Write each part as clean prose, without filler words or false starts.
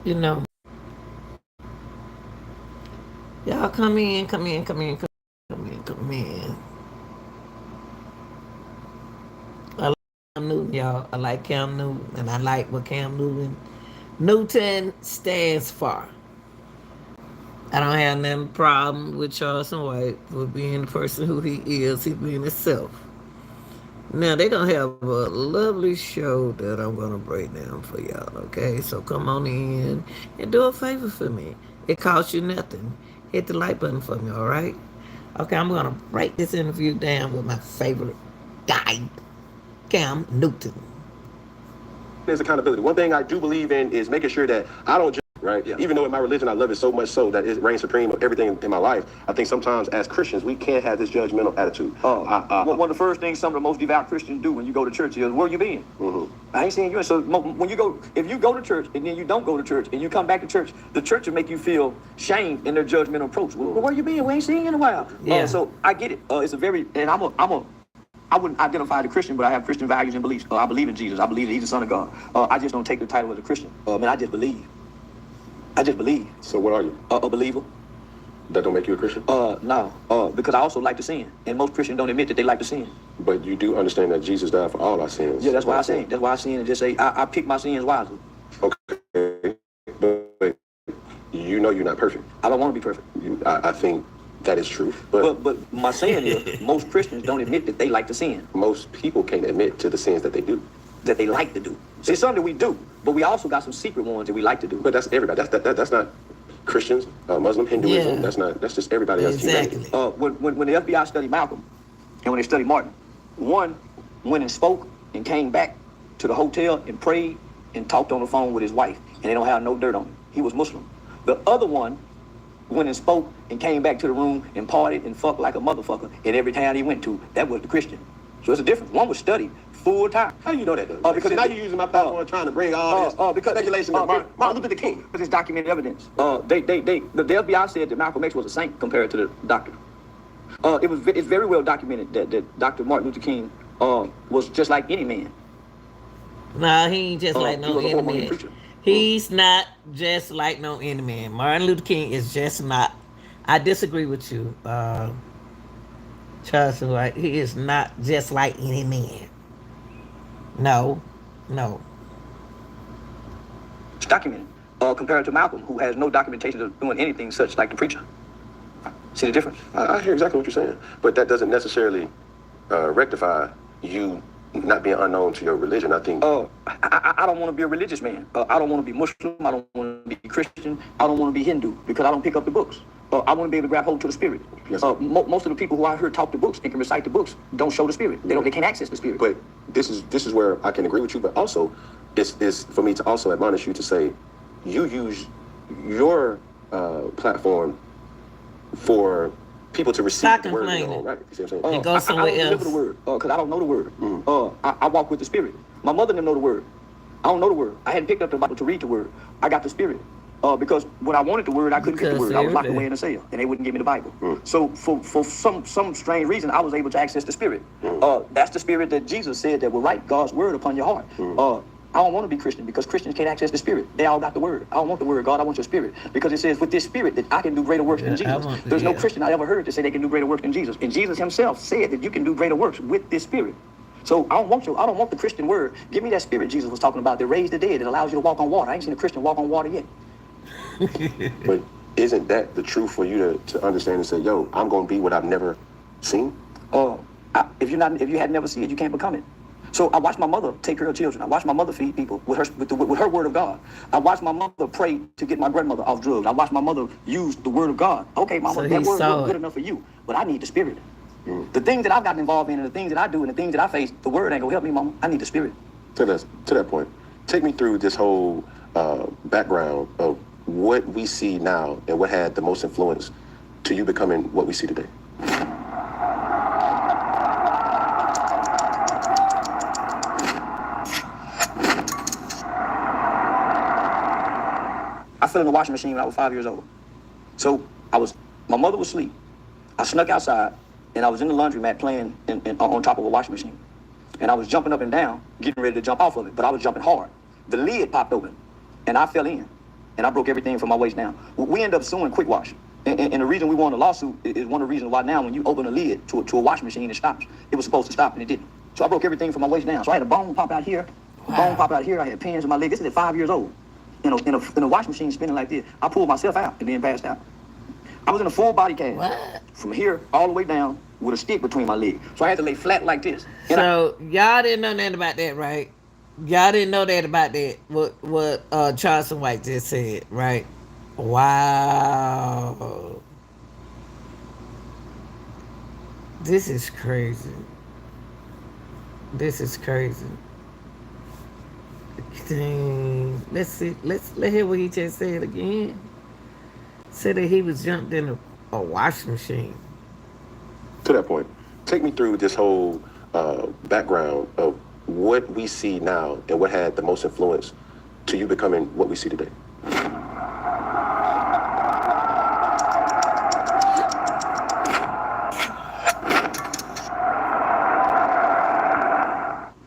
You know, y'all come in, come in, come in, come in, come in. I like Cam Newton, y'all. I like Cam Newton, and I like what Newton stands for. I don't have no problem with Charleston White for being the person who he is. He being himself. Now they're gonna have a lovely show that I'm gonna break down for y'all. Okay, so come on in and do a favor for me. It costs you nothing. Hit the like button for me. All right. Okay, I'm gonna break this interview down with my favorite guy, Cam Newton. There's accountability. One thing I do believe in is making sure that I don't judge, right? Yeah. Even though in my religion I love it so much so that it reigns supreme of everything in my life, I think sometimes as Christians we can't have this judgmental attitude. One of the first things some of the most devout Christians do when you go to church is, where you been? I ain't seeing you. So when you go, if you go to church and then you don't go to church and you come back to church, the church will make you feel shamed in their judgmental approach. Well, where you been? We ain't seen you in a while. Yeah. So I get it. It's a very, and I wouldn't identify as a Christian, but I have Christian values and beliefs. I believe in Jesus. I believe that he's the Son of God. I just don't take the title as a Christian. I just believe. I just believe. So what are you? A believer. That don't make you a Christian? No. Because I also like to sin. And most Christians don't admit that they like to sin. But you do understand that Jesus died for all our sins. Yeah, that's why I sin. That's why I sin and just say, I pick my sins wisely. Okay. But you know you're not perfect. I don't want to be perfect. I think that is true. But my saying is, most Christians don't admit that they like to sin. most people can't admit to the sins that they do. That they like to do. See, it's something we do, but we also got some secret ones that we like to do. But that's everybody. That's not Christians, Muslim, Hinduism. Yeah. That's just everybody else. Exactly. When the FBI studied Malcolm and when they studied Martin, one went and spoke and came back to the hotel and prayed and talked on the phone with his wife, and they don't have no dirt on him. He was Muslim. The other one went and spoke and came back to the room and partied and fucked like a motherfucker. And every town he went to, that was the Christian. So it's a difference. One was studied full time. How do you know that, though? Because now you're using my platform trying to bring all this speculation of Martin Luther King. Because it's documented evidence. The FBI said that Malcolm X was a saint compared to the doctor. It's very well documented that Dr. Martin Luther King was just like any man. Nah, he ain't just like no he was a any hormone man. preacher. He's not just like no any man. Martin Luther King is just not. I disagree with you, Charles White. He is not just like any man. No. It's documented. Compared to Malcolm, who has no documentation of doing anything such like the preacher. See the difference? I hear exactly what you're saying, but that doesn't necessarily rectify you not being unknown to your religion. I think. I don't want to be a religious man. I don't want to be Muslim. I don't want to be Christian. I don't want to be Hindu because I don't pick up the books. I want to be able to grab hold to the spirit. Yes, most of the people who I heard talk the books and can recite the books don't show the spirit. They can't access the spirit. But this is where I can agree with you. But also, it's for me to also admonish you to say, you use your platform for people to receive Stop the word in their complaining. own right. You see what I'm saying? And go somewhere I don't else. deliver the word because I don't know the word. I walk with the spirit. My mother didn't know the word. I don't know the word. I hadn't picked up the Bible to read the word. I got the spirit. Because when I wanted the word, I couldn't get the word. I was locked away in a cell, and they wouldn't give me the Bible. So for some strange reason, I was able to access the spirit. That's the spirit that Jesus said that will write God's word upon your heart. I don't want to be Christian because Christians can't access the spirit. They all got the word. I don't want the word, God. I want your spirit. Because it says with this spirit that I can do greater works than Jesus. There's no Christian I ever heard to say they can do greater works than Jesus. And Jesus himself said that you can do greater works with this spirit. So I don't want the Christian word. Give me that spirit Jesus was talking about that raised the dead, that allows you to walk on water. I ain't seen a Christian walk on water yet. But isn't that the truth for you to understand and say, yo, I'm going to be what I've never seen? If you had never seen it, you can't become it. So I watched my mother take care of children. I watched my mother feed people with her word of God. I watched my mother pray to get my grandmother off drugs. I watched my mother use the word of God. Okay, mama, So that he word saw wasn't it. good enough for you, but I need the spirit. The things that I've gotten involved in and the things that I do and the things that I face, the word ain't gonna help me, mama. I need the spirit. To that point, take me through this whole background of what we see now and what had the most influence to you becoming what we see today. I fell in the washing machine when I was 5 years old. So my mother was asleep. I snuck outside and I was in the laundromat playing on top of a washing machine. And I was jumping up and down, getting ready to jump off of it, but I was jumping hard. The lid popped open and I fell in. and I broke everything from my waist down. We end up suing Quick Wash. And the reason we won the lawsuit is one of the reasons why now when you open a lid to a washing machine, it stops. It was supposed to stop and it didn't. So I broke everything from my waist down. So I had a bone pop out here, a bone pop out here. I had pins in my leg. This is at 5 years old. In a washing machine spinning like this. I pulled myself out and then passed out. I was in a full body cast. What? From here all the way down with a stick between my legs. So I had to lay flat like this. And So y'all didn't know nothing about that, right? Y'all didn't know that about that. What Charleston White just said, right? Wow. This is crazy. This is crazy. Dang. Let's see. Let's hear what he just said again. Said that he was jumped in a washing machine. To that point, take me through this whole background of what we see now and what had the most influence to you becoming what we see today.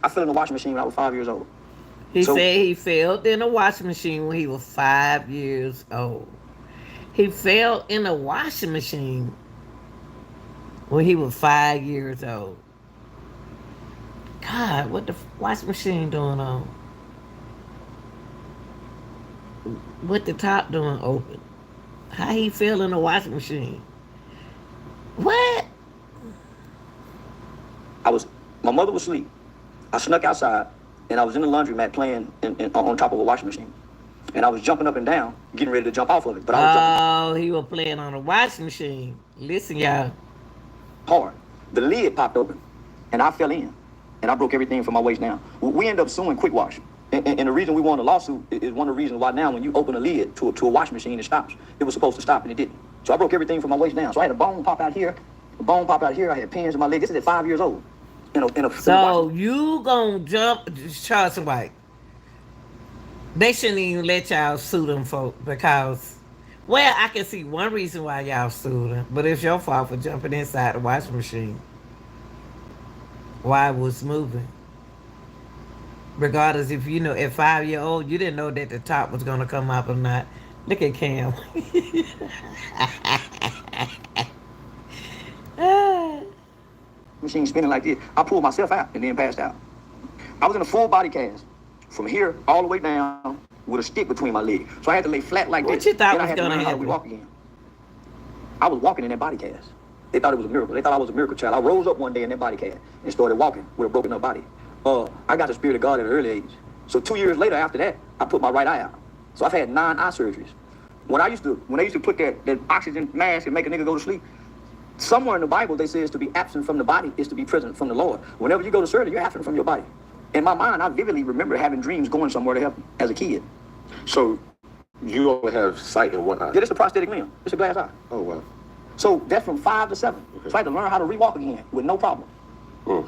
I fell in the washing machine when I was 5 years old. He said he fell in a washing machine when he was 5 years old. He fell in a washing machine when he was 5 years old. God, what the washing machine doing on? What the top doing open? How he fell in a washing machine? What? My mother was asleep. I snuck outside and I was in the laundromat playing on top of a washing machine. And I was jumping up and down, getting ready to jump off of it. But I was jumping he was playing on a washing machine. Listen, y'all. hard. The lid popped open and I fell in. And I broke everything from my waist down. We end up suing Quick Wash. And the reason we won the lawsuit is one of the reasons why now when you open a lid to a washing machine, it stops. It was supposed to stop and it didn't. So I broke everything from my waist down. So I had a bone pop out here, a bone pop out here. I had pins in my leg. This is at 5 years old. So you gonna jump, Charleston White? They shouldn't even let y'all sue them folk because, well, I can see one reason why y'all sued them, but it's your fault for jumping inside the washing machine while it was moving. Regardless if you know at 5 years old you didn't know that the top was gonna come up or not. Look at Cam. Machine spinning like this. I pulled myself out and then passed out. I was in a full body cast from here all the way down with a stick between my legs. So I had to lay flat like What this. you thought Then I was had to gonna learn how to happen? walk again. I was walking in that body cast. They thought it was a miracle. They thought I was a miracle child. I rose up one day in that body cast and started walking with a broken up body. I got the Spirit of God at an early age. So 2 years later after that, I put my right eye out. So I've had 9 eye surgeries. When they used to put that oxygen mask and make a nigga go to sleep, somewhere in the Bible they say is to be absent from the body is to be present from the Lord. Whenever you go to surgery, you're absent from your body. In my mind, I vividly remember having dreams going somewhere to help as a kid. So you only have sight in one eye? Yeah, this is a prosthetic limb. It's a glass eye. Oh, wow. So that's from 5 to 7. Okay. So I had to learn how to re-walk again with no problem.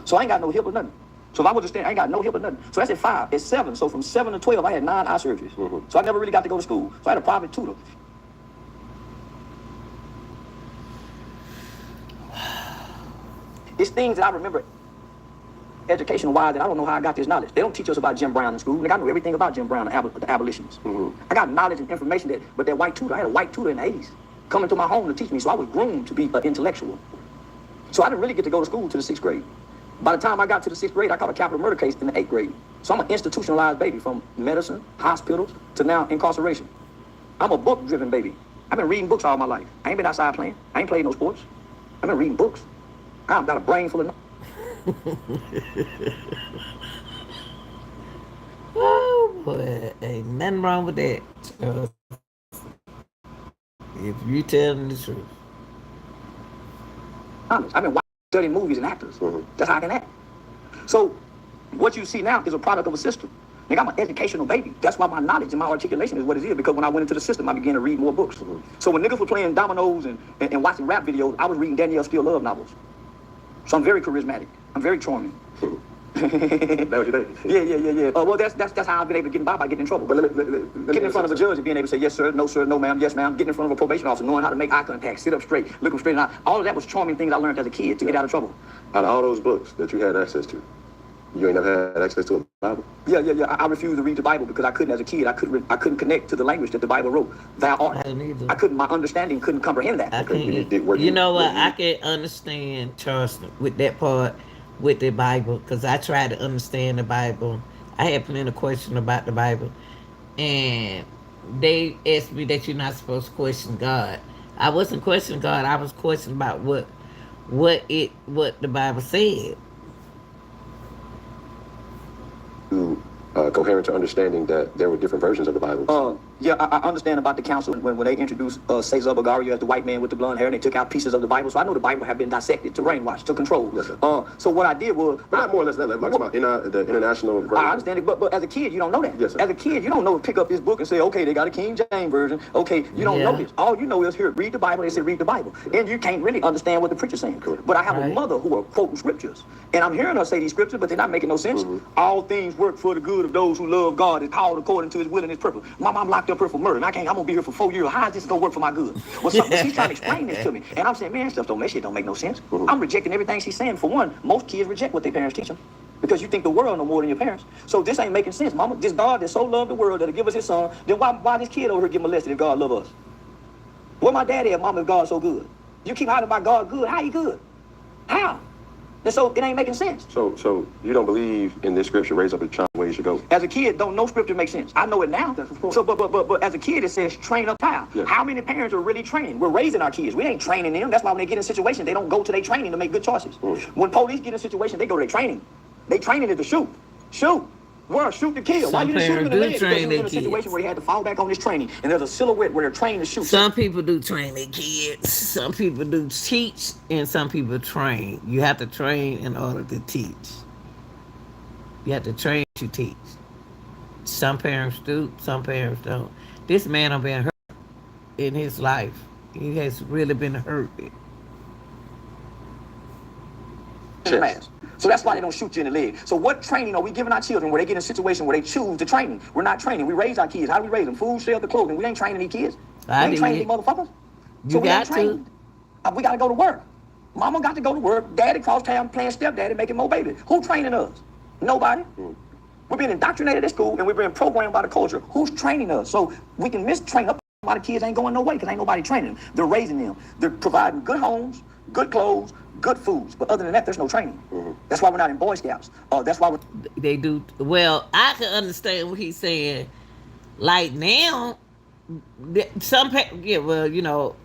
So I ain't got no hip or nothing. So if I was to stand, I ain't got no hip or nothing. So that's at 5. At 7. So from 7 to 12, I had 9 eye surgeries. So I never really got to go to school. So I had a private tutor. It's things that I remember education-wise that I don't know how I got this knowledge. They don't teach us about Jim Brown in school. Like, I knew everything about Jim Brown and the abolitionists. I got knowledge and information but that white tutor, I had a white tutor in the 80s coming to my home to teach me. So I was groomed to be an intellectual. So I didn't really get to go to school to the 6th grade. By the time I got to the 6th grade, I caught a capital murder case in the 8th grade. So I'm an institutionalized baby from medicine, hospitals, to now incarceration. I'm a book-driven baby. I've been reading books all my life. I ain't been outside playing. I ain't played no sports. I've been reading books. I've got a brain full of... Oh boy, ain't nothing wrong with that. If you telling the truth. I've been studying movies and actors. That's how I can act. So what you see now is a product of a system. Nigga, I'm an educational baby. That's why my knowledge and my articulation is what it is, because when I went into the system, I began to read more books. So when niggas were playing dominoes and watching rap videos, I was reading Danielle Steele Love novels. So I'm very charismatic. I'm very charming. That was your day? Yeah. Well, that's how I've been able to get by getting in trouble. But getting in front of a judge and being able to say, yes, sir, no, ma'am, yes, ma'am. Getting in front of a probation officer, knowing how to make eye contact, sit up straight, look them straight in the eye. All of that was charming things I learned as a kid to get out of trouble. Out of all those books that you had access to, you ain't never had access to a Bible? Yeah. I refused to read the Bible because I couldn't, as a kid, I couldn't connect to the language that the Bible wrote. Thou art. I didn't either. I couldn't. My understanding couldn't comprehend that. I Okay, can't. did- You know what? I can understand Charleston with that part with the Bible because I tried to understand the Bible. I had plenty of questions about the Bible, and they asked me that you're not supposed to question God. I wasn't questioning God. I was questioning about what the Bible said. You coherent to understanding that there were different versions of the Bible? Yeah, I understand about the council when they introduced Cesar Borgia as the white man with the blonde hair, and they took out pieces of the Bible. So I know the Bible have been dissected to brainwash, to control. Yes, sir. So what I did was, But not more or less that. Like about the international version. I understand it, but as a kid, you don't know that. Yes, sir. As a kid, you don't know to pick up this book and say, okay, they got a King James version. Okay, you don't know this. All you know is here, read the Bible. They say read the Bible, and you can't really understand what the preacher's saying. Correct. But I have a Right. mother who are quoting scriptures, and I'm hearing her say these scriptures, but they're not making no sense. All things work for the good of those who love God, is called according to His will and His purpose. My mom locked up here for murder, and I'm gonna be here for 4 years. How is this gonna work for my good? Well, she's trying to explain this to me, and I'm saying, man, stuff don't make no sense. I'm rejecting everything she's saying. For one, most kids reject what their parents teach them because you think the world know more than your parents. So this ain't making sense, mama. This God that so loved the world that'll give us His Son, then why this kid over here get molested if God love us? Where my daddy at, mama, if God's so good? You keep hiding about God good. How He good? How? And so it ain't making sense. So you don't believe in this scripture, raise up a child where you should go? As a kid, don't no scripture make sense. I know it now. So, but as a kid, it says train up child. Yeah. How many parents are really training? We're raising our kids. We ain't training them. That's why when they get in situations, they don't go to their training to make good choices. When police get in situations, they go to their training. They training is to shoot. Shoot. Where? Shoot to kill. Why Some you didn't shoot him in the parents do leg? Because he train was in their a situation kids. where he had to fall back on his training, and there's a silhouette where they're trained to shoot. Some people do train their kids. Some people do teach, and some people train. You have to train in order to teach. You have to train to teach. Some parents do, some parents don't. This man has been hurt in his life. He has really been hurt. Yes. So that's why they don't shoot you in the leg. So what training are we giving our children where they get in a situation where they choose to training? We're not training. We raise our kids. How do we raise them? Food, shelter, clothing. We ain't training these kids. We ain't training these motherfuckers. You we ain't got to. trained. We got to go to work. Mama got to go to work. Daddy cross town playing stepdaddy, making more babies. Who training us? Nobody. We're being indoctrinated at school and we're being programmed by the culture. Who's training us? So we can mistrain up. A lot of kids ain't going no way because ain't nobody training them. They're raising them. They're providing good homes, good clothes, good foods. But other than that, there's no training. That's why we're not in Boy Scouts. That's why we're... They do. Well, I can understand what he's saying. Like now, well, you know,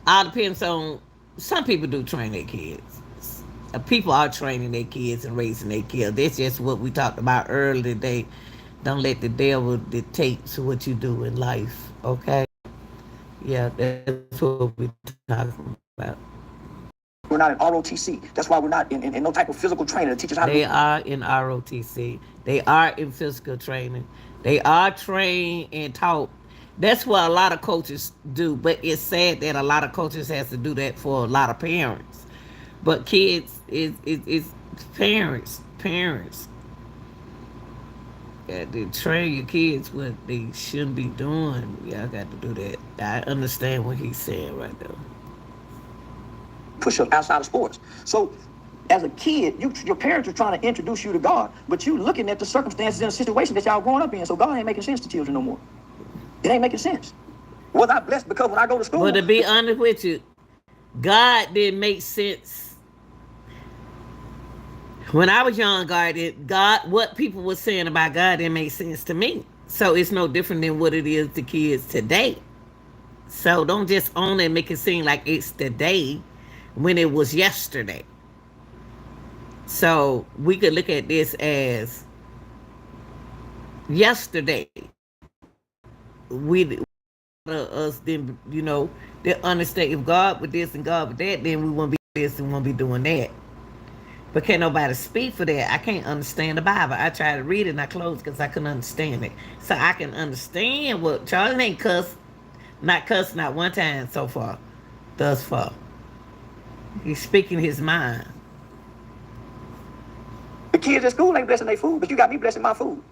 all depends on. Some people do train their kids. People are training their kids and raising their kids. That's just what we talked about earlier today. Don't let the devil dictate what you do in life. Okay. Yeah, that's what we're talking about. We're not in ROTC. That's why we're not in no type of physical training to teach us how to... They are in ROTC. They are in physical training. They are trained and taught. That's what a lot of coaches do. But it's sad that a lot of coaches has to do that for a lot of parents. But kids, it's parents. To train your kids what they shouldn't be doing. Yeah, I got to do that. I understand what he's saying right there. Push up outside of sports. So as a kid, your parents are trying to introduce you to God, but you looking at the circumstances in a situation that y'all growing up in. So God ain't making sense to children no more. It ain't making sense. Was I blessed because when I go to school... But to be honest with you, God didn't make sense. When I was young, God, what people were saying about God didn't make sense to me. So it's no different than what it is to kids today. So don't just own it and make it seem like it's today when it was yesterday. So we could look at this as yesterday. Us then, you know, they understand if God with this and God with that, then we won't be this and won't be doing that. But can't nobody speak for that. I can't understand the Bible. I tried to read it and I closed because I couldn't understand it. So I can understand what Charlie ain't not cussed not one time so far, thus far. He's speaking his mind. The kids at school ain't blessing their food, but you got me blessing my food.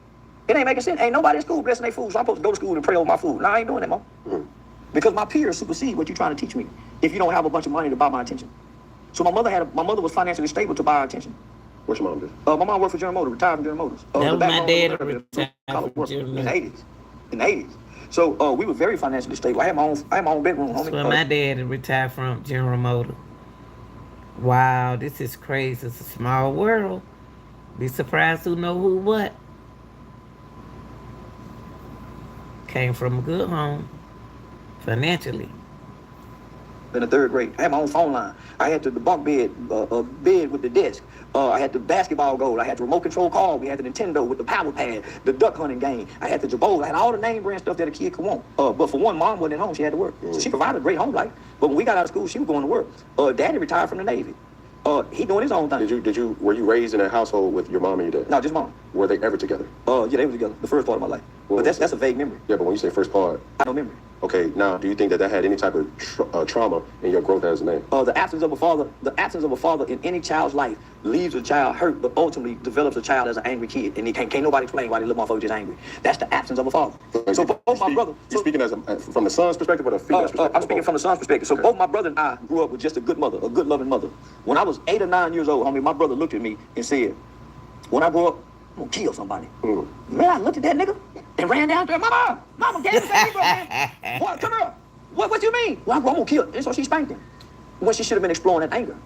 It ain't making sense. Ain't nobody at school blessing their food, so I'm supposed to go to school and pray over my food. No, I ain't doing that, Mom. Because my peers supersede what you're trying to teach me if you don't have a bunch of money to buy my attention. So my mother was financially stable to buy our attention. What's your mom do? My mom worked for General Motors, retired from General Motors. That The was my backbone dad of America, retired college from work General in the Motors. 80s. In the 80s. So we were very financially stable. I had my own bedroom. That's homie. where my dad retired from, General Motors. Wow, this is crazy. It's a small world. Be surprised who know who what. Came from a good home, financially. In the 3rd grade, I had my own phone line. I had the bunk bed, bed with the desk. I had the basketball goal. I had the remote control car. We had the Nintendo with the power pad, the duck hunting game. I had the Jabot. I had all the name brand stuff that a kid could want. But for one, mom wasn't at home. She had to work. So she provided a great home life. But when we got out of school, she was going to work. Daddy retired from the Navy. He doing his own thing. Were you raised in a household with your mom and your dad? No, just mom. Were they ever together? Yeah, they were together. The first part of my life. Well, But that's a vague memory. Yeah, but when you say first part, I have no memory. okay, now do you think that had any type of trauma in your growth as a man? The absence of a father in any child's life leaves a child hurt, but ultimately develops a child as an angry kid, and can't nobody explain why the little motherfucker just angry. That's the absence of a father. So both my brother. You're speaking from the son's perspective or the female's perspective? I'm speaking from the son's perspective. So both my brother and I grew up with just a good mother, a good loving mother. When I was 8 or 9 years old, homie, my brother looked at me and said, "When I grow up, I'm gonna kill somebody." Man, I looked at that nigga and ran down there. Mama, daddy, man. What? Come here. What you mean? Well, I'm gonna kill it. And so she spanked him when she should have been exploring that anger.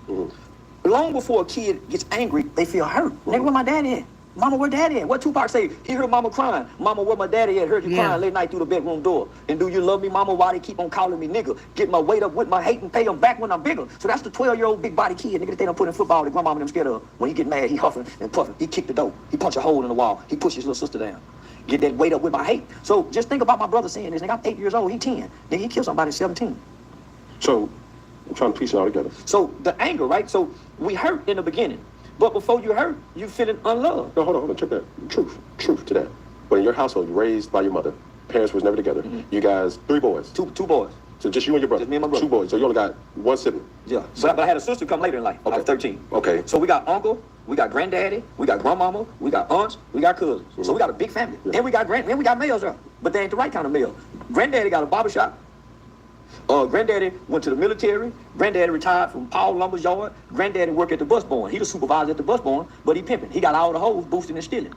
Long before a kid gets angry, they feel hurt. Nigga, where my daddy at? Mama, where daddy at? What Tupac say? He heard mama crying. Mama, where my daddy at? Heard you crying late night through the bedroom door. And do you love me, mama? Why they keep on calling me nigga? Get my weight up with my hate and pay them back when I'm bigger. So that's the 12-year-old big body kid, nigga, that they don't put in football that grandmama them scared of. When he get mad, he huffing and puffing. He kick the door. He punch a hole in the wall. He push his little sister down. Get that weight up with my hate. So just think about my brother saying this. Nigga, I'm 8 years old. He 10. Nigga, he killed somebody at 17. So I'm trying to piece it all together. So the anger, right? So we hurt in the beginning. But before you hurt, you feeling unloved. No, hold on, check that. Truth to that. But in your household, you're raised by your mother. Parents was never together. You guys, 3 boys. Two boys. So just you and your brother. Just me and my brother. 2 boys. So you only got 1 sibling. Yeah. But I had a sister come later in life. I was 13. Okay. So we got uncle, we got granddaddy, we got grandmama, we got aunts, we got cousins. So we got a big family. Yeah. And we got males there. But they ain't the right kind of male. Granddaddy got a barbershop. Granddaddy went to the military. Granddaddy retired from Paul Lumber's yard. Granddaddy worked at the bus barn. He the supervisor at the bus barn, but he pimping. He got all the hoes boosting and stealing.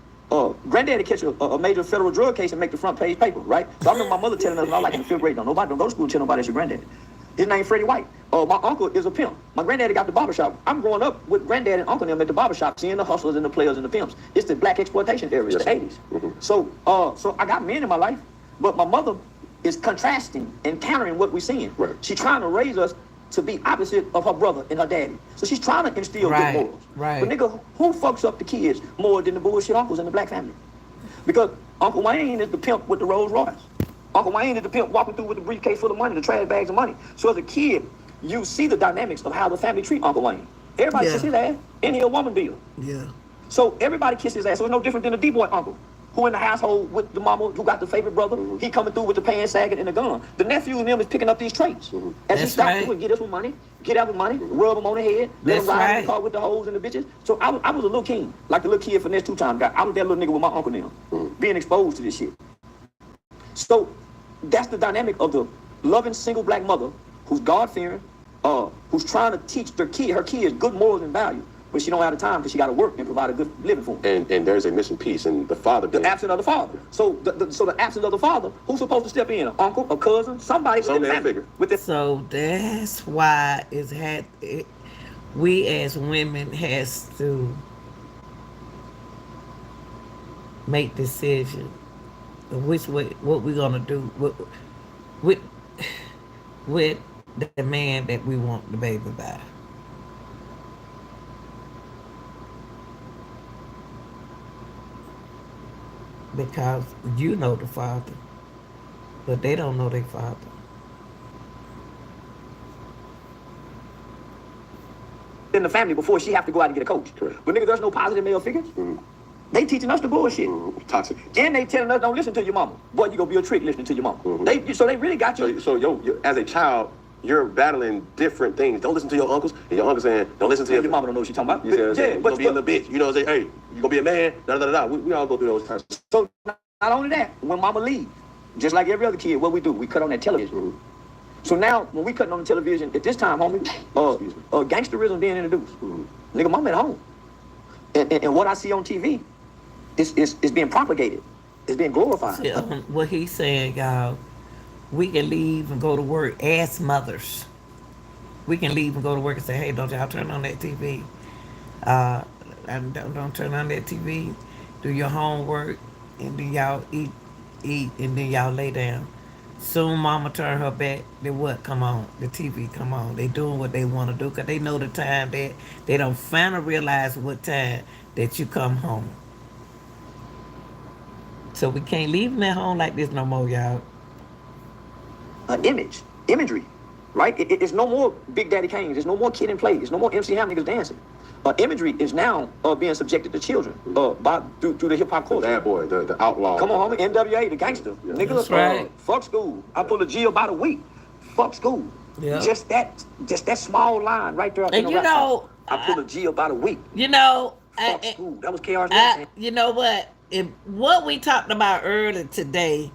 Granddaddy catch a major federal drug case and make the front page paper, right? So I remember my mother telling us when I was like in the 5th grade, don't go to school and tell nobody that's your granddaddy. His name Freddie White. My uncle is a pimp. My granddaddy got the barbershop. I'm growing up with granddaddy and uncle and them at the barbershop, seeing the hustlers and the players and the pimps. It's the black exploitation era. It's the 80s. So I got men in my life, but my mother is contrasting and countering what we're seeing. Right. She's trying to raise us to be opposite of her brother and her daddy. So she's trying to instill good morals. Right. But nigga, who fucks up the kids more than the bullshit uncles in the black family? Because Uncle Wayne is the pimp with the Rolls Royce. Uncle Wayne is the pimp walking through with the briefcase full of money, the trash bags of money. So as a kid, you see the dynamics of how the family treat Uncle Wayne. Everybody kisses his ass, and he a woman beater. Yeah. So everybody kisses his ass. So it's no different than the D-boy uncle, who in the household with the mama who got the favorite brother. He coming through with the pants sagging and the gun. The nephew and them is picking up these traits. As he That's stops right. through and get us with money, get out with money, rub them on the head, let That's them ride in right. the car with the hoes and the bitches. So I was a little king, like the little kid for next 2 times guy. I was that little nigga with my uncle now, being exposed to this shit. So that's the dynamic of the loving single black mother who's God-fearing, who's trying to teach her kids good morals and values, but she don't have the time because she got to work and provide a good living for them. And there's a missing piece in the father being... The absence of the father. So the absence of the father, who's supposed to step in? An uncle, a cousin, somebody Some with the damn family. figure. With the So that's why we as women has to make decisions of which way, what we're gonna do with the man that we want the baby by. Because you know the father, but they don't know their father. in the family before she have to go out and get a coach. Correct. But nigga, there's no positive male figures. They teaching us the bullshit. Toxic. And they telling us don't listen to your mama. Boy, you gonna be a trick listening to your mama. So they really got you. So as a child, you're battling different things. Don't listen to your uncles. And your uncle saying, don't listen to Your mama don't know what she talking about. You know, Yeah, you're gonna be a little bitch. You know, say, hey, you gonna be a man. Da da da da. We all go through those times. So not only that, when mama leave, just like every other kid, what we do, we cut on that television. So now, when we cutting on the television, at this time, homie, gangsterism being introduced. Nigga, mama at home. And what I see on TV is being propagated. It's being glorified. See, what he's saying, y'all, we can leave and go to work as mothers. We can leave and go to work and say, hey, don't y'all turn on that TV. And don't turn on that TV. Do your homework, and then y'all eat, and then y'all lay down. Soon mama turn her back, then what come on? The TV come on. They doing what they want to do because they know the time that they don't finally realize what time that you come home. So we can't leave them at home like this no more, y'all. Imagery, right? It's no more Big Daddy Kane. There's no more Kid and Play. There's no more MC Hammer niggas dancing. Imagery is now being subjected to children through the hip hop culture. The bad boy, the outlaw. Come on, homie, NWA, the gangster. Yeah. Nigga, That's right. Fuck school. I pull a G about a week. Fuck school. Yeah. Just that small line right there. And you know, I pull a G about a week. You know, Fuck school. That was KR's name. you know what? What we talked about earlier today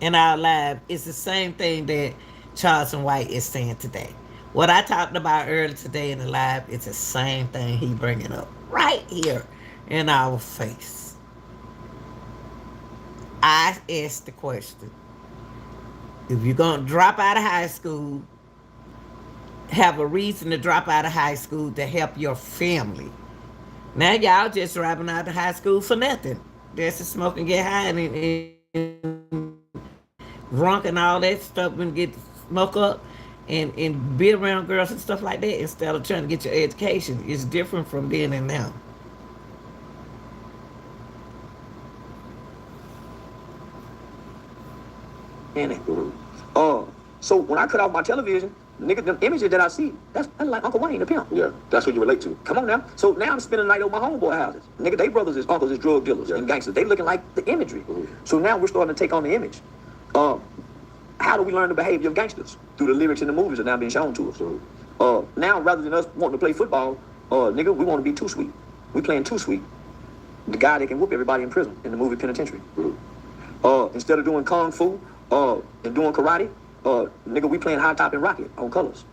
in our live is the same thing that Charleston White is saying today. What I talked about earlier today in the live is the same thing he bringing up right here in our face. I asked the question, if you're going to drop out of high school, have a reason to drop out of high school to help your family. Now y'all just dropping out of high school for nothing. Just to smoke and get high and drunk and all that stuff and get smoke up and be around girls and stuff like that instead of trying to get your education. It's different from then and now. So when I cut off my television, nigga, the images that I see, that's like Uncle Wayne, the pimp. Yeah, that's what you relate to. Come on now. So now I'm spending the night over my homeboy houses. Nigga, they brothers is uncles is drug dealers and gangsters. They looking like the imagery. So now we're starting to take on the image. How do we learn the behavior of gangsters? Through the lyrics in the movies that are now being shown to us. Now, rather than us wanting to play football, nigga, we want to be Too Sweet. We playing Too Sweet. The guy that can whoop everybody in prison in the movie Penitentiary. Instead of doing Kung Fu and doing karate, nigga, we playing High Top and Rocket on Colors.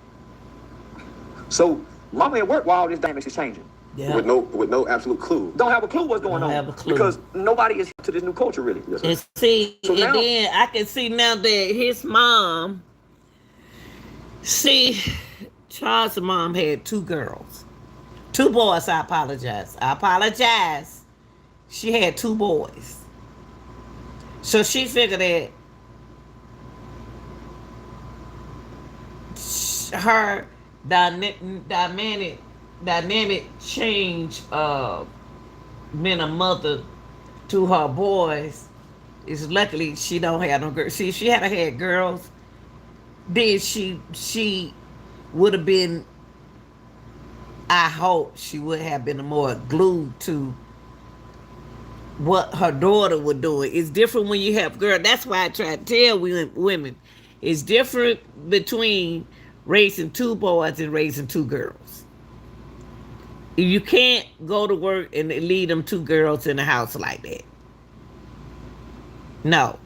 So, mama at work while all this dynamics is changing. Yeah. With no absolute clue. Don't have a clue what's going on. Have a clue. Because nobody is to this new culture, really. Yes, And see, So and now- then I can see now that his mom, Charles' mom had 2 girls. 2 boys, I apologize. She had 2 boys. So she figured that her dynamic change of being a mother to her boys is luckily she don't have no girls. See, if she had girls, then she would have been, I hope she would have been more glued to what her daughter would do. It's different when you have girls. That's why I try to tell women, it's different between raising 2 boys and raising 2 girls. You can't go to work and leave them 2 girls in the house like that. No.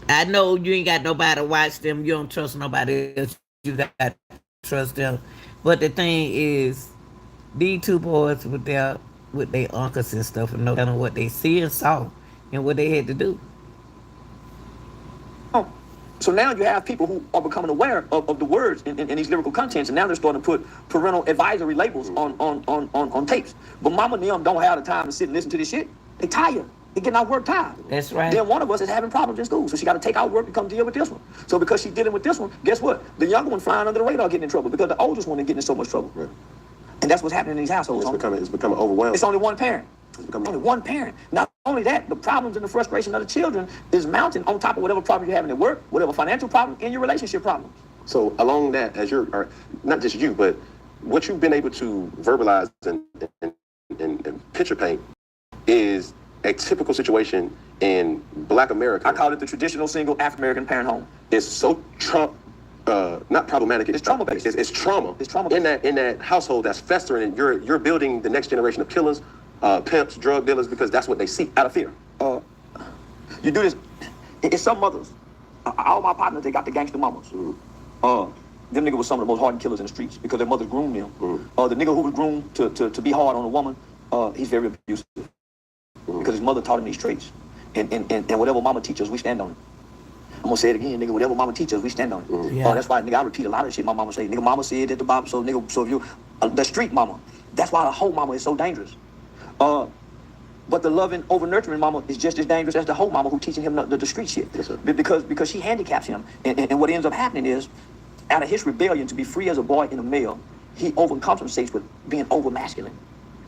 I know you ain't got nobody to watch them. You don't trust nobody else. You got to trust them. But the thing is, these 2 boys with their uncles and stuff and know kind of what they see and saw and what they had to do. So now you have people who are becoming aware of the words in these lyrical contents, and now they're starting to put parental advisory labels on tapes. But mama and them don't have the time to sit and listen to this shit. They tired. They getting out work tired. That's right. Then one of us is having problems in school, so she got to take out work and come deal with this one. So because she's dealing with this one, guess what? The younger one flying under the radar getting in trouble because the oldest one is getting in so much trouble. Right. And that's what's happening in these households. It's becoming overwhelming. It's only one parent. Only one parent. Not only that, the problems and the frustration of the children is mounting on top of whatever problem you're having at work, whatever financial problem, and your relationship problems. So along that, as or not just you, but what you've been able to verbalize and picture paint is a typical situation in Black America. I call it the traditional single African-American parent home. It's so not problematic. It's trauma-based. It's trauma. It's trauma-based. In that household that's festering, and you're building the next generation of killers, pimps, drug dealers, because that's what they see out of fear. You do this. It's some mothers. All my partners, they got the gangster mamas. them niggas was some of the most hardened killers in the streets because their mothers groomed them. The nigga who was groomed to be hard on a woman, he's very abusive because his mother taught him these traits. And whatever mama teaches, we stand on it. I'm gonna say it again, nigga. Whatever mama teaches, we stand on it. Yeah. That's why, nigga, I repeat a lot of shit my mama say. Nigga, mama said at the Bible, so nigga, so if you, the street mama. That's why the whole mama is so dangerous. But the loving, over nurturing mama is just as dangerous as the whole mama who teaching him the street shit. Yes, sir. Because she handicaps him. And what ends up happening is, out of his rebellion to be free as a boy and a male, he overcompensates with being over masculine.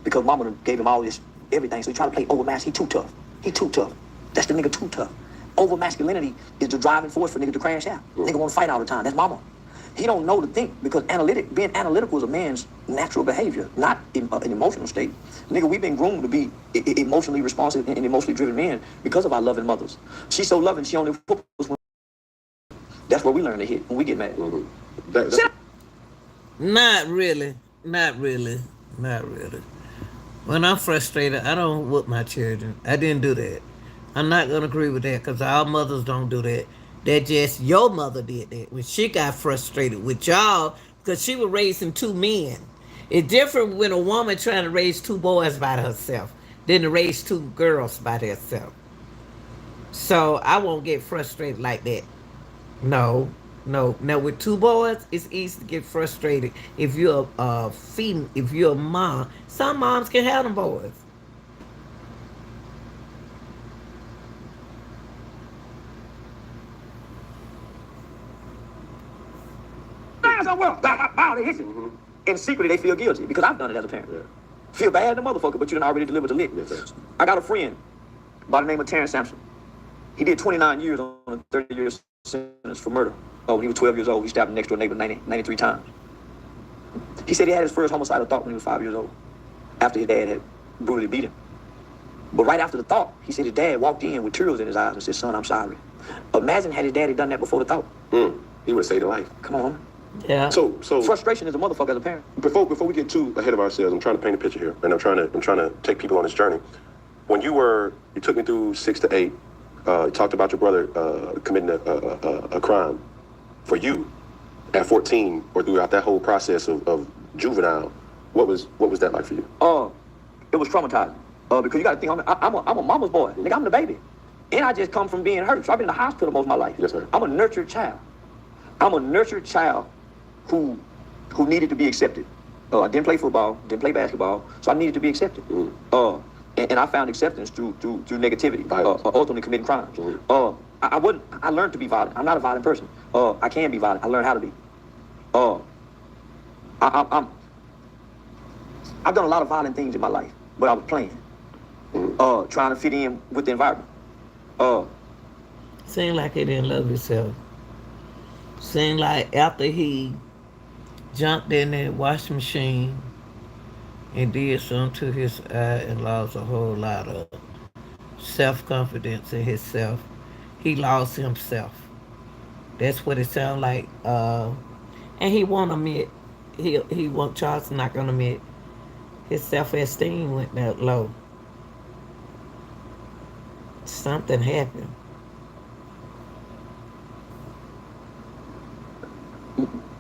Because mama gave him all this everything, so he tried to play over masculine. He too tough. He too tough. That's the nigga too tough. Over masculinity is the driving force for nigga to crash out. Nigga want to fight all the time. That's mama. He don't know to think because being analytical is a man's natural behavior, not an emotional state. Nigga, we've been groomed to be emotionally responsive and emotionally driven men because of our loving mothers. She's so loving, she only whoops when. That's where we learn to hit when we get mad. Not really. Not really. Not really. When I'm frustrated, I don't whoop my children. I didn't do that. I'm not going to agree with that because our mothers don't do that. That just your mother did that when she got frustrated with y'all because she was raising two men. It's different when a woman trying to raise two boys by herself than to raise two girls by herself. So I won't get frustrated like that. No. Now with two boys, it's easy to get frustrated. If you're a female, if you're a mom, some moms can have them boys. They hit you. And secretly they feel guilty because I've done it as a parent. Yeah. Feel bad the motherfucker, but you done already delivered the lick. Yes, I got a friend by the name of Terrence Sampson. He did 29 years on a 30-year sentence for murder. When he was 12 years old, he stabbed a next door neighbor 93 times. He said he had his first homicidal thought when he was 5 years old, after his dad had brutally beat him. But right after the thought, he said his dad walked in with tears in his eyes and said, "Son, I'm sorry." Imagine had his daddy done that before the thought. He would have saved a life. Come on. Yeah. So Frustration is a motherfucker as a parent. before we get too ahead of ourselves, I'm trying to paint a picture here, and I'm trying to take people on this journey. When you took me through 6 to 8. You talked about your brother committing a crime. For you, at 14, or throughout that whole process of juvenile, what was that like for you? It was traumatizing. Because you got to think, I'm a mama's boy. Nigga, I'm the baby. And I just come from being hurt. So I've been in the hospital most of my life. Yes, sir. I'm a nurtured child. I'm a nurtured child who needed to be accepted. I didn't play football, didn't play basketball, so I needed to be accepted. And I found acceptance through negativity, ultimately committing crimes. I learned to be violent. I'm not a violent person. I can be violent. I learned how to be. I've done a lot of violent things in my life, but I was playing, trying to fit in with the environment. Seemed like he didn't love himself. Seemed like after he jumped in that washing machine and did something to his eye and lost a whole lot of self-confidence in himself, he lost himself. That's what it sounded like. And he won't admit, Charles not gonna admit, his self-esteem went that low. Something happened.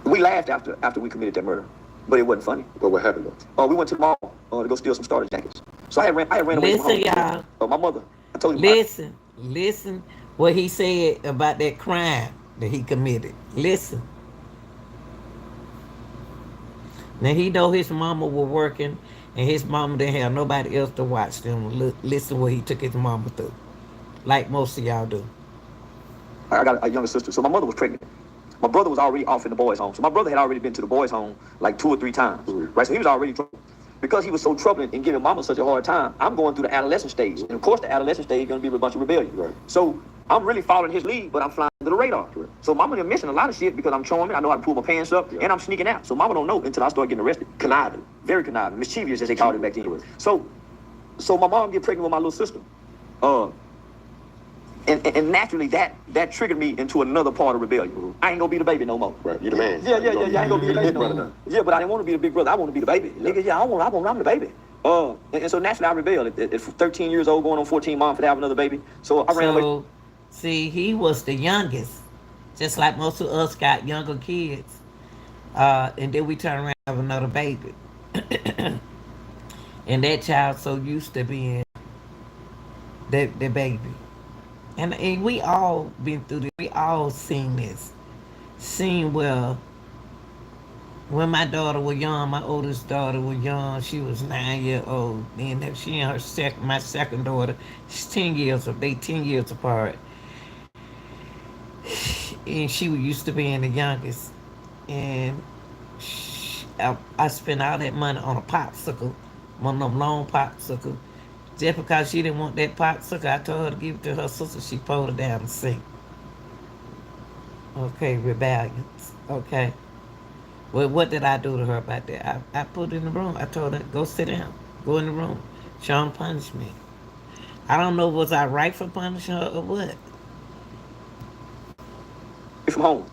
We laughed after we committed that murder, but it wasn't funny. Well, what happened though? We went to the mall to go steal some starter jackets. So I had ran away from Listen, home. y'all. My mother. I told you. Listen what he said about that crime that he committed. Listen. Now he know his mama was working and his mama didn't have nobody else to watch them. Listen what he took his mama through. Like most of y'all do. I got a younger sister, so my mother was pregnant. My brother was already off in the boys' home. So my brother had already been to the boys' home like 2 or 3 times. Right? So he was already troubled. Because he was so troubling and giving mama such a hard time, I'm going through the adolescent stage. And of course the adolescent stage is going to be with a bunch of rebellion. Right. So I'm really following his lead, but I'm flying under the radar. Right. So mama done missing a lot of shit because I'm charming, I know how to pull my pants up, and I'm sneaking out. So mama don't know until I start getting arrested. Conniving. Very conniving. Mischievous, as they called it back then. Right. So my mom get pregnant with my little sister. And naturally that triggered me into another part of rebellion. I ain't gonna be the baby no more. Right, you the man. Yeah, I ain't gonna be the baby no more. Yeah, but I didn't want to be the big brother. I want to be the baby. Nigga, I'm the baby. And so naturally I rebelled. At 13 years old, going on 14, mom for to have another baby. So I ran away. See, he was the youngest. Just like most of us got younger kids. And then we turn around and have another baby. And that child so used to being the baby. And we all been through this. We all seen this. Seen where when my daughter was young, my oldest daughter was young. She was 9 years old. And she and my second daughter, she's 10 years. They 10 years apart. And she was used to being the youngest. And I spent all that money on a popsicle, one of them long popsicles. Just because she didn't want that popsicle, I told her to give it to her sister. She pulled it down the sink. Okay, rebellions. Okay. Well, what did I do to her about that? I put her in the room. I told her, go sit down. Go in the room. She don't punish me. I don't know, was I right for punishing her or what? From home.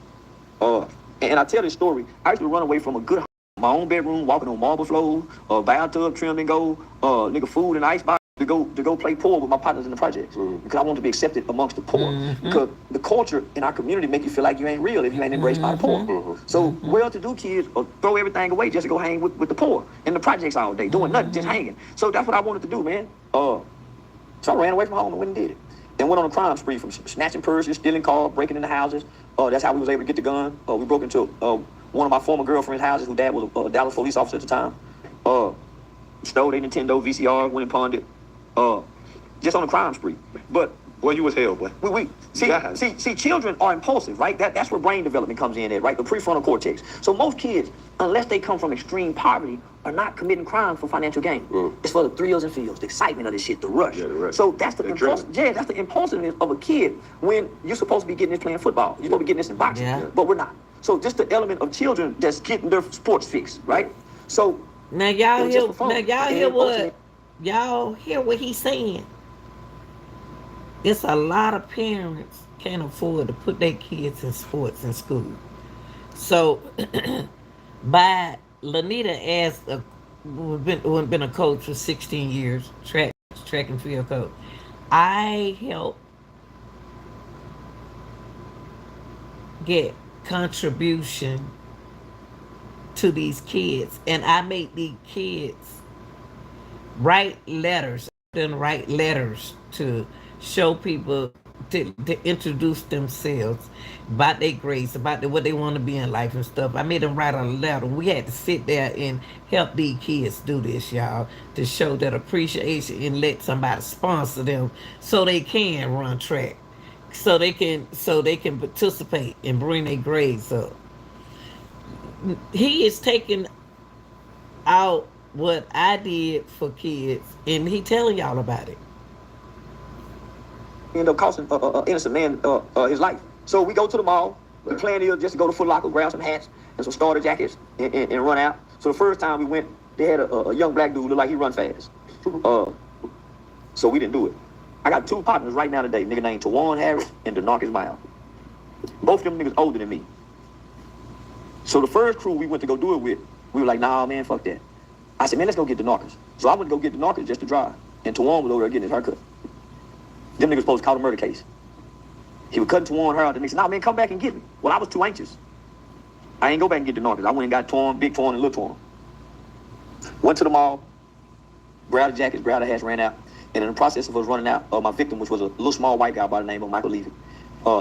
And I tell this story. I used to run away from a good home, my own bedroom, walking on marble floors, bathtub trimmed and go, nigga food and ice box to go play pool with my partners in the projects. Because I wanted to be accepted amongst the poor. Because the culture in our community make you feel like you ain't real if you ain't embraced by the poor. So well-to-do kids throw everything away just to go hang with the poor in the projects all day, doing nothing, just hanging. So that's what I wanted to do, man. So I ran away from home and went and did it. And went on a crime spree from snatching purses, stealing cars, breaking into houses. That's how we was able to get the gun. We broke into one of my former girlfriend's houses, whose dad was a Dallas police officer at the time. Stole their Nintendo VCR, went and pawned it. Just on a crime spree. But boy, you was hell, boy. We see, children are impulsive, right? That's where brain development comes in at, right? The prefrontal cortex. So most kids, unless they come from extreme poverty, are not committing crimes for financial gain. It's for the thrills and feels, the excitement of this shit, the rush. Yeah, the rush. So that's the that's the impulsiveness of a kid when you're supposed to be getting this playing football. You're supposed to be getting this in boxing, but we're not. So just the element of children that's getting their sports fix, right? So now y'all hear what he's saying. It's a lot of parents can't afford to put their kids in sports in school. So, by Lanita asked, who's been a coach for 16 years, track and field coach, I help get contribution to these kids, and I make these kids write letters, to show people, to introduce themselves about their grades, about what they want to be in life and stuff. I made them write a letter. We had to sit there and help these kids do this, y'all, to show that appreciation and let somebody sponsor them so they can run track, so they can participate and bring their grades up. He is taking out what I did for kids, and he telling y'all about it. End up costing innocent man his life. So we go to the mall. The plan is just to go to Foot Locker, grab some hats and some starter jackets and run out. So the first time we went, they had a young black dude look like he run fast. So we didn't do it. I got two partners right now today, nigga named Tawan Harris and Denarcus Miles. Both of them niggas older than me. So the first crew we went to go do it with, we were like, nah, man, fuck that. I said, man, let's go get Denarcus. So I went to go get Denarcus just to drive. And Tawan was over there getting his haircut. Them niggas supposed to call a murder case. He was cutting Tawan hair out. The nigga said, nah, man, come back and get me. Well, I was too anxious. I ain't go back and get Denarcus. I went and got Tawan, big Tawan and little Tawan. Went to the mall, grabbed the jackets, grabbed the hats, ran out. And in the process of us running out, my victim, which was a little small white guy by the name of Michael Levy,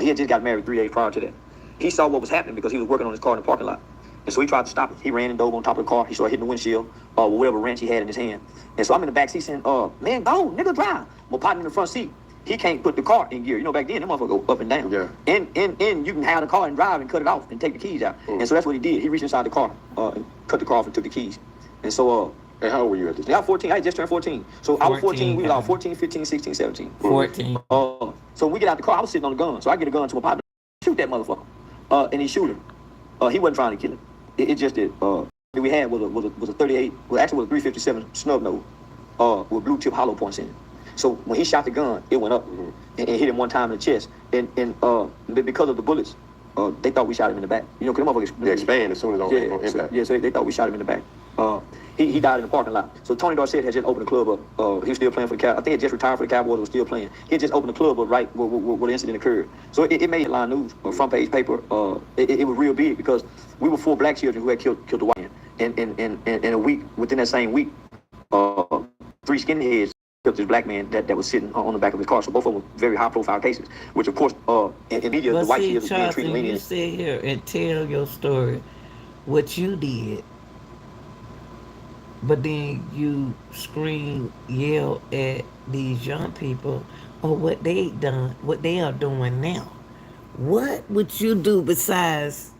he had just got married 3 days prior to that. He saw what was happening because he was working on his car in the parking lot. And so he tried to stop it. He ran and dove on top of the car. He started hitting the windshield with whatever wrench he had in his hand. And so I'm in the back seat saying, man, go, nigga, drive. My partner in the front seat, he can't put the car in gear. You know, back then, them motherfuckers go up and down. Yeah. And you can have the car and drive and cut it off and take the keys out. And so that's what he did. He reached inside the car and cut the car off and took the keys. And so, and how old were you at this time? I was 14. I had just turned 14. So I was 14. We was all 14, 15, 16, 17. 14. So when we get out the car, I was sitting on the gun. So I get a gun to my partner. Shoot that motherfucker. And he shoot him. He wasn't trying to kill him. It just did. We had was a 38. Well, actually, was a 357 snub nose with blue tip hollow points in it. So when he shot the gun, it went up and hit him one time in the chest. And because of the bullets, they thought we shot him in the back. You know, because them motherfuckers they expand as soon as on impact. So they thought we shot him in the back. He died in the parking lot. So Tony Dorsett had just opened the club up. He was still playing for the Cowboys. I think he had just retired for the Cowboys. Was still playing. He had just opened the club up right where the incident occurred. So it made headline news, front page paper. It was real big because we were 4 black children who had killed the white man. And in a week, within that same week, 3 skinheads killed this black man that was sitting on the back of his car. So both of them were very high profile cases, which of course in media but the white see, kids were being treated lenient. You sit here and tell your story, what you did, but then you scream, yell at these young people or what they done, what they are doing now. What would you do besides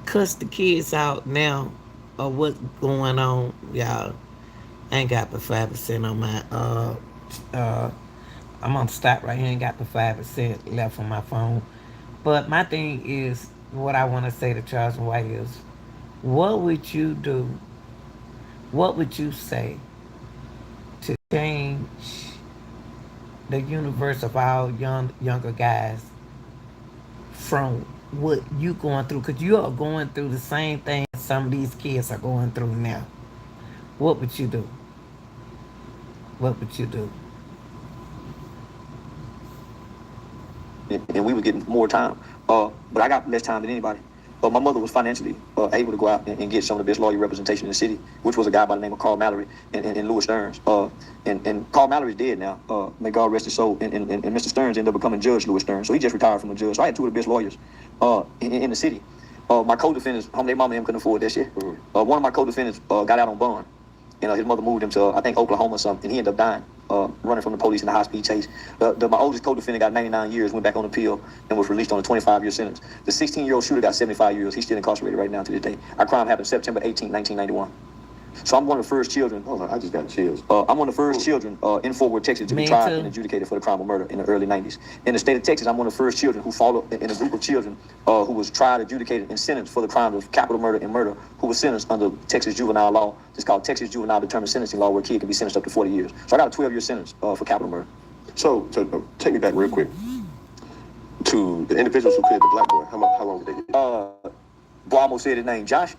cuss the kids out now or what's going on, y'all? I ain't got the 5% on my I'm gonna stop right here. Ain't got the 5% left on my phone. But my thing is, what I want to say to Charles White is, what would you do? What would you say to change the universe of our younger guys from what you going through? Because you are going through the same thing some of these kids are going through now. What would you do? What would you do? And we were getting more time. But I got less time than anybody. My mother was financially able to go out and get some of the best lawyer representation in the city, which was a guy by the name of Carl Mallory and Louis Stearns. And Carl Mallory's dead now. May God rest his soul. And Mr. Stearns ended up becoming Judge Louis Stearns. So he just retired from a judge. So I had 2 of the best lawyers in the city. My co-defendants, their mama and him couldn't afford that shit. One of my co-defendants got out on bond. His mother moved him to, I think, Oklahoma or something, and he ended up dying, running from the police in a high-speed chase. My oldest co-defendant got 99 years, went back on appeal, and was released on a 25-year sentence. The 16-year-old shooter got 75 years. He's still incarcerated right now to this day. Our crime happened September 18, 1991. So I'm one of the first children. Hold on, I just got chills. I'm one of the first children in Fort Worth, Texas, to be tried and adjudicated for the crime of murder in the early 90s. In the state of Texas, I'm one of the first children who followed in a group of children who was tried, adjudicated, and sentenced for the crimes of capital murder and murder, who was sentenced under Texas juvenile law. It's called Texas Juvenile Determined Sentencing Law, where a kid can be sentenced up to 40 years. So I got a 12-year sentence for capital murder. So take me back real quick to the individuals who killed the black boy. How long did they get? Boy, I almost said his name, Josh.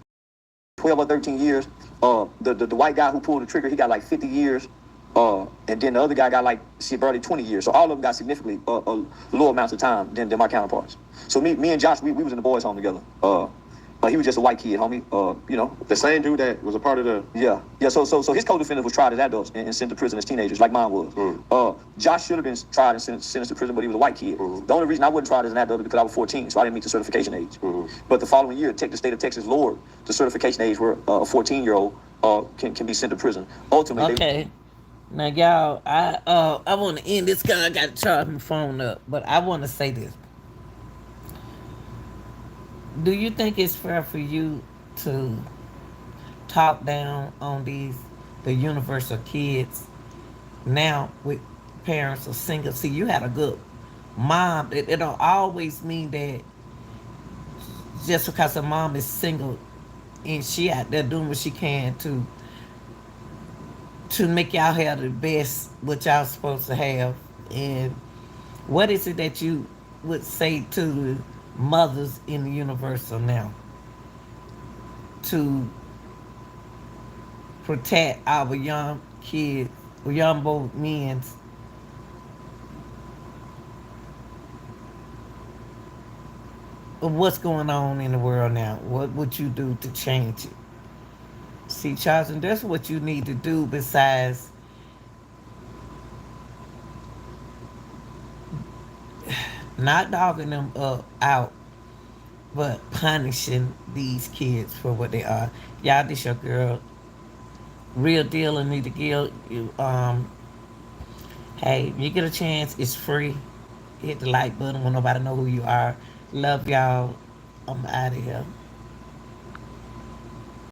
12 or 13 years. The white guy who pulled the trigger, he got like 50 years. And then the other guy got like barely 20 years. So all of them got significantly lower amounts of time than my counterparts. So me and Josh, we was in the boys' home together. He was just a white kid, homie. The same dude that was a part of the... Yeah. So his co-defendant was tried as adults and sent to prison as teenagers, like mine was. Josh should have been tried and sentenced to prison, but he was a white kid. The only reason I wasn't tried as an adult is because I was 14, so I didn't meet the certification age. But the following year, the state of Texas lowered the certification age where a 14-year-old can be sent to prison. Ultimately, okay. Now, y'all, I want to end this because I got to charge my phone up, but I want to say this. Do you think it's fair for you to talk down on the universal kids now with parents are single? See, you had a good mom. It don't always mean that just because a mom is single and she out there doing what she can to make y'all have the best what y'all supposed to have. And what is it that you would say to the mothers in the universal now to protect our young kids, young both men? What's going on in the world now? What would you do to change it? See, Charles, and that's what you need to do besides not dogging them out, but punishing these kids for what they are. Y'all, this your girl, Real Deal Anita Gill. Hey, you get a chance, it's free. Hit the like button when nobody know who you are. Love y'all. I'm out of here.